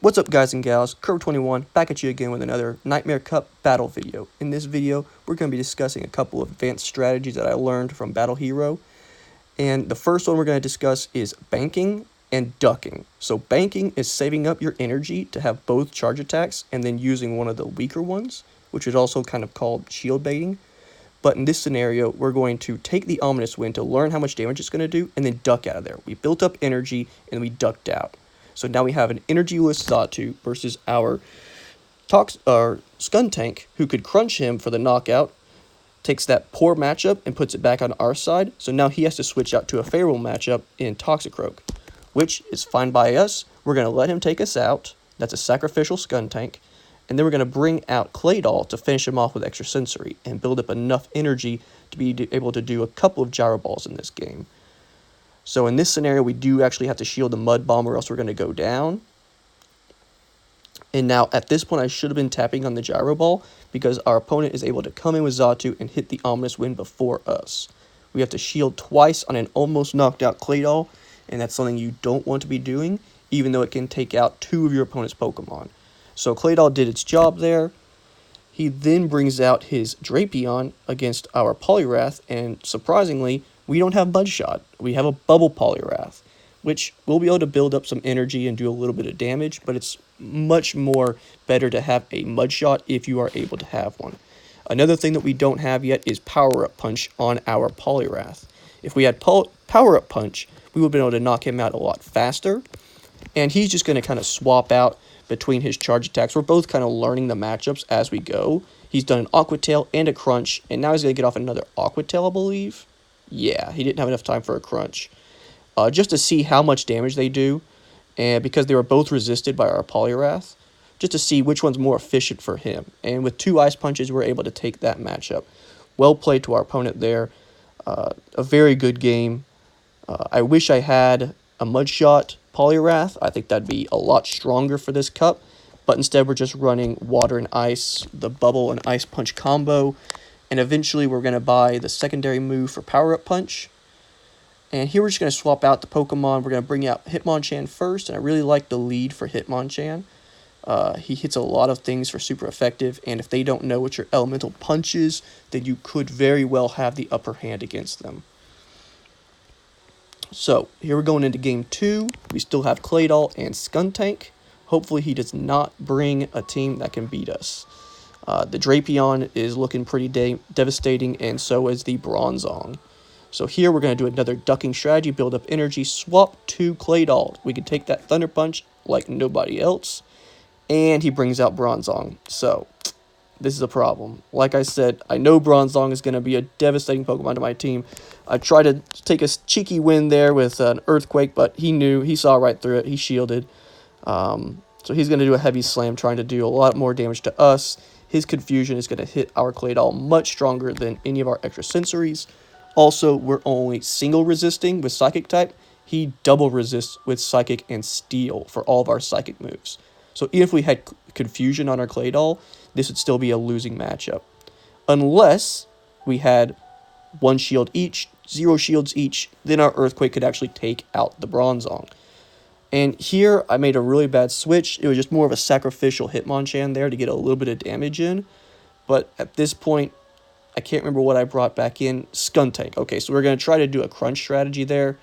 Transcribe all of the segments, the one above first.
What's up, guys and gals? Curve21 back at you again with another Nightmare Cup battle video. In this video, we're going to be discussing a couple of advanced strategies that I learned from BattleHero. And the first one we're going to discuss is banking and ducking. So banking is saving up your energy to have both charge attacks and then using one of the weaker ones, which is also kind of called shield baiting. But in this scenario, we're going to take the Ominous Wind to learn how much damage it's going to do and then duck out of there. We built up energy and we ducked out. So now we have an energy-less Xatu versus our Scun Tank, who could crunch him for the knockout, takes that poor matchup and puts it back on our side. So now he has to switch out to a favorable matchup in Toxicroak, which is fine by us. We're going to let him take us out. That's a sacrificial Scun Tank. And then we're going to bring out Claydol to finish him off with extra sensory and build up enough energy to be able to do a couple of gyro balls in this game. So in this scenario, we do actually have to shield the Mud Bomb or else we're going to go down. And now at this point, I should have been tapping on the gyro ball because our opponent is able to come in with Xatu and hit the Ominous Wind before us. We have to shield twice on an almost knocked out Claydol, and that's something you don't want to be doing, even though it can take out two of your opponent's Pokemon. So Claydol did its job there. He then brings out his Drapion against our Poliwrath, and surprisingly, we don't have Mudshot. We have a Bubble Poliwrath, which will be able to build up some energy and do a little bit of damage, but it's much more better to have a Mudshot if you are able to have one. Another thing that we don't have yet is Power Up Punch on our Poliwrath. If we had Power Up Punch, we would have been able to knock him out a lot faster, and he's just going to kind of swap out between his charge attacks. We're both kind of learning the matchups as we go. He's done an Aqua Tail and a Crunch, and now he's going to get off another Aqua Tail, I believe. Yeah, he didn't have enough time for a Crunch. Just to see how much damage they do, and because they were both resisted by our Poliwrath, just to see which one's more efficient for him. And with two Ice Punches, we're able to take that matchup. Well played to our opponent there. A very good game. I wish I had a Mudshot Poliwrath. I think that'd be a lot stronger for this cup, but instead we're just running Water and Ice, the Bubble and Ice Punch combo, and eventually we're going to buy the secondary move for Power Up Punch. And here we're just going to swap out the Pokemon. We're going to bring out Hitmonchan first, and I really like the lead for Hitmonchan. He hits a lot of things for super effective, and if they don't know what your elemental punch is, then you could very well have the upper hand against them. So, here we're going into Game 2. We still have Claydol and Skuntank. Hopefully he does not bring a team that can beat us. The Drapion is looking pretty devastating, and so is the Bronzong. So here we're going to do another ducking strategy, build up energy, swap to Claydol. We can take that Thunder Punch like nobody else, and he brings out Bronzong. So, this is a problem. Like I said, I know Bronzong is going to be a devastating Pokemon to my team. I tried to take a cheeky win there with an Earthquake, but he saw right through it, he shielded. So he's going to do a heavy slam, trying to do a lot more damage to us. His Confusion is going to hit our Claydol much stronger than any of our extra sensories. Also, we're only single resisting with Psychic type. He double resists with Psychic and Steel for all of our Psychic moves. So even if we had Confusion on our Claydol, this would still be a losing matchup. Unless we had one shield each, 0 shields each, then our Earthquake could actually take out the Bronzong. And here, I made a really bad switch. It was just more of a sacrificial Hitmonchan there to get a little bit of damage in. But at this point, I can't remember what I brought back in. Skuntank. Okay, so we're going to try to do a Crunch strategy there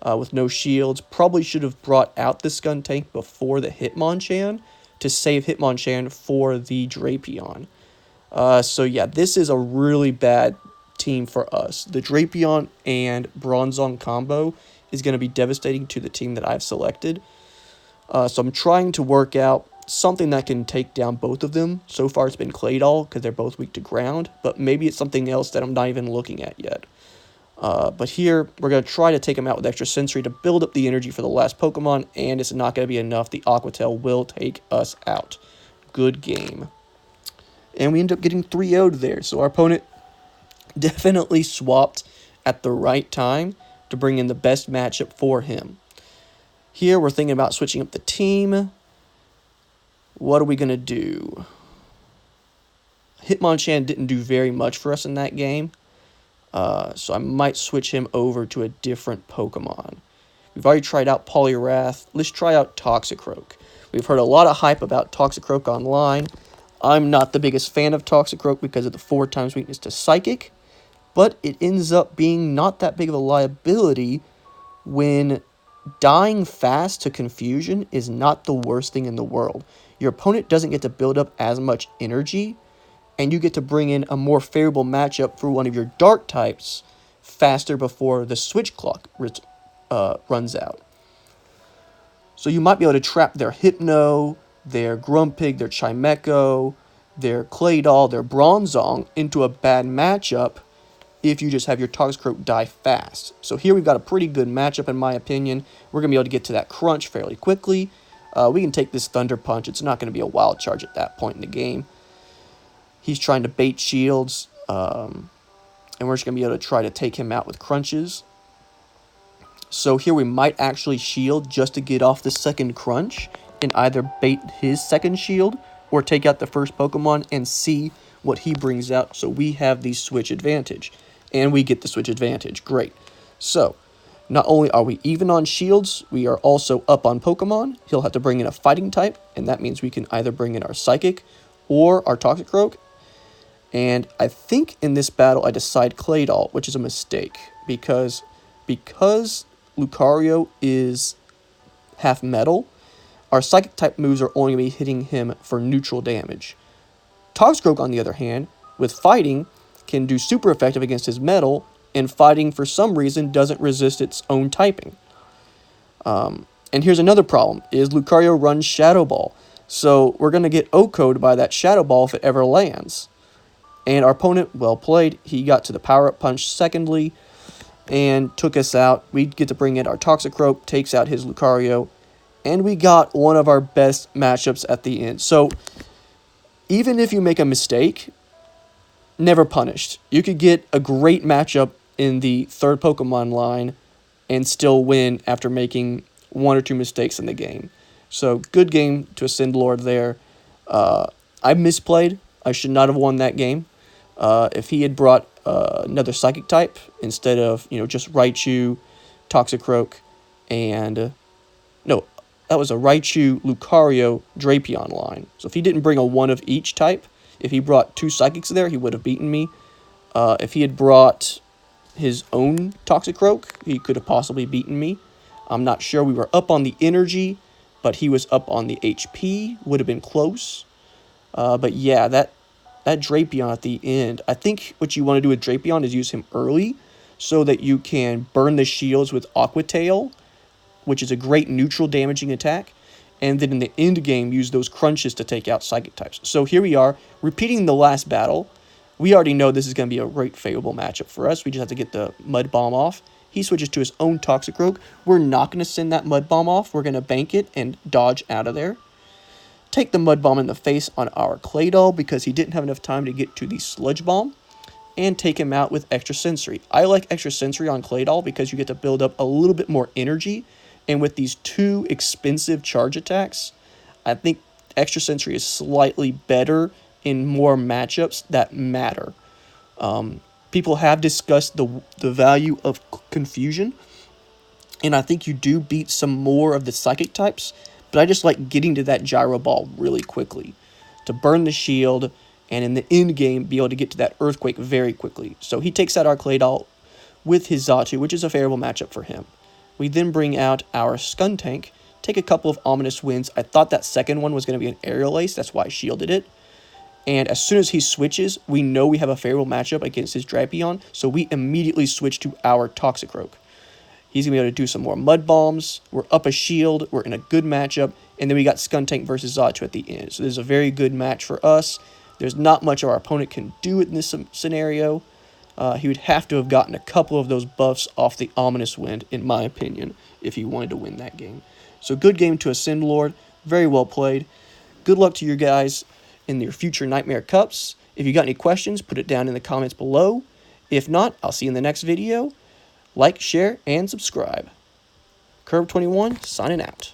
with no shields. Probably should have brought out the Skuntank before the Hitmonchan to save Hitmonchan for the Drapion. So yeah, this is a really bad team for us. The Drapion and Bronzong combo is going to be devastating to the team that I've selected. So I'm trying to work out something that can take down both of them. So far it's been Claydol because they're both weak to ground, but maybe it's something else that I'm not even looking at yet. But here, we're going to try to take him out with extra sensory to build up the energy for the last Pokemon, and it's not going to be enough. The Aqua Tail will take us out. Good game. And we end up getting 3-0'd there, so our opponent definitely swapped at the right time to bring in the best matchup for him. Here, we're thinking about switching up the team. What are we going to do? Hitmonchan didn't do very much for us in that game. So I might switch him over to a different Pokemon. We've already tried out Poliwrath. Let's try out Toxicroak. We've heard a lot of hype about Toxicroak online. I'm not the biggest fan of Toxicroak because of the 4x weakness to Psychic, but it ends up being not that big of a liability when dying fast to Confusion is not the worst thing in the world. Your opponent doesn't get to build up as much energy, and you get to bring in a more favorable matchup for one of your Dark types faster before the switch clock runs out. So you might be able to trap their Hypno, their Grumpig, their Chimecho, their Claydol, their Bronzong into a bad matchup if you just have your Toxicroak die fast. So here we've got a pretty good matchup in my opinion. We're going to be able to get to that crunch fairly quickly. We can take this Thunder Punch. It's not going to be a wild charge at that point in the game. He's trying to bait shields, and we're just going to be able to try to take him out with crunches. So here we might actually shield just to get off the second crunch and either bait his second shield or take out the first Pokemon and see what he brings out. So we have the switch advantage, and we get the switch advantage. Great. So not only are we even on shields, we are also up on Pokemon. He'll have to bring in a fighting type, and that means we can either bring in our Psychic or our Toxicroak. And I think in this battle I decide Claydol, which is a mistake, because Lucario is half metal, our Psychic type moves are only going to be hitting him for neutral damage. Toxicroak, on the other hand, with fighting, can do super effective against his metal, and fighting for some reason doesn't resist its own typing. And here's another problem, is Lucario runs Shadow Ball, so we're going to get OHKO'd by that Shadow Ball if it ever lands. And our opponent, well played, he got to the Power-Up Punch secondly, and took us out. We get to bring in our Toxicroak, takes out his Lucario, and we got one of our best matchups at the end. So, even if you make a mistake, never punished. You could get a great matchup in the third Pokemon line and still win after making one or two mistakes in the game. So, good game to Ascend Lord there. I misplayed. I should not have won that game. If he had brought another Psychic type instead of, just Raichu, Toxicroak, and... no, that was a Raichu, Lucario, Drapion line. So if he didn't bring a one of each type, if he brought two Psychics there, he would have beaten me. If he had brought his own Toxicroak, he could have possibly beaten me. I'm not sure. We were up on the energy, but he was up on the HP. Would have been close. But yeah, that Drapion at the end, I think what you want to do with Drapion is use him early so that you can burn the shields with Aqua Tail, which is a great neutral damaging attack, and then in the end game use those crunches to take out Psychic types. So here we are, repeating the last battle. We already know this is going to be a great favorable matchup for us. We just have to get the Mud Bomb off. He switches to his own Toxicroak. We're not going to send that Mud Bomb off. We're going to bank it and dodge out of there. Take the Mud Bomb in the face on our Claydol because he didn't have enough time to get to the Sludge Bomb, and take him out with Extra Sensory. I like Extra Sensory on Claydol because you get to build up a little bit more energy, and with these two expensive charge attacks, I think Extra Sensory is slightly better in more matchups that matter. People have discussed the value of Confusion, and I think you do beat some more of the Psychic types, but I just like getting to that Gyro Ball really quickly to burn the shield, and in the end game be able to get to that Earthquake very quickly. So he takes out our Claydol with his Xatu, which is a favorable matchup for him. We then bring out our Skuntank, take a couple of ominous wins. I thought that second one was going to be an Aerial Ace, that's why I shielded it. And as soon as he switches, we know we have a favorable matchup against his Drapion, so we immediately switch to our Toxicroak. He's going to be able to do some more Mud Bombs, we're up a shield, we're in a good matchup, and then we got Skuntank versus Xatu at the end. So this is a very good match for us. There's not much our opponent can do in this scenario. He would have to have gotten a couple of those buffs off the Ominous Wind, in my opinion, if he wanted to win that game. So good game to Ascend Lord. Very well played. Good luck to you guys in your future Nightmare Cups. If you got any questions, put it down in the comments below. If not, I'll see you in the next video. Like, share, and subscribe. Curve21, signing out.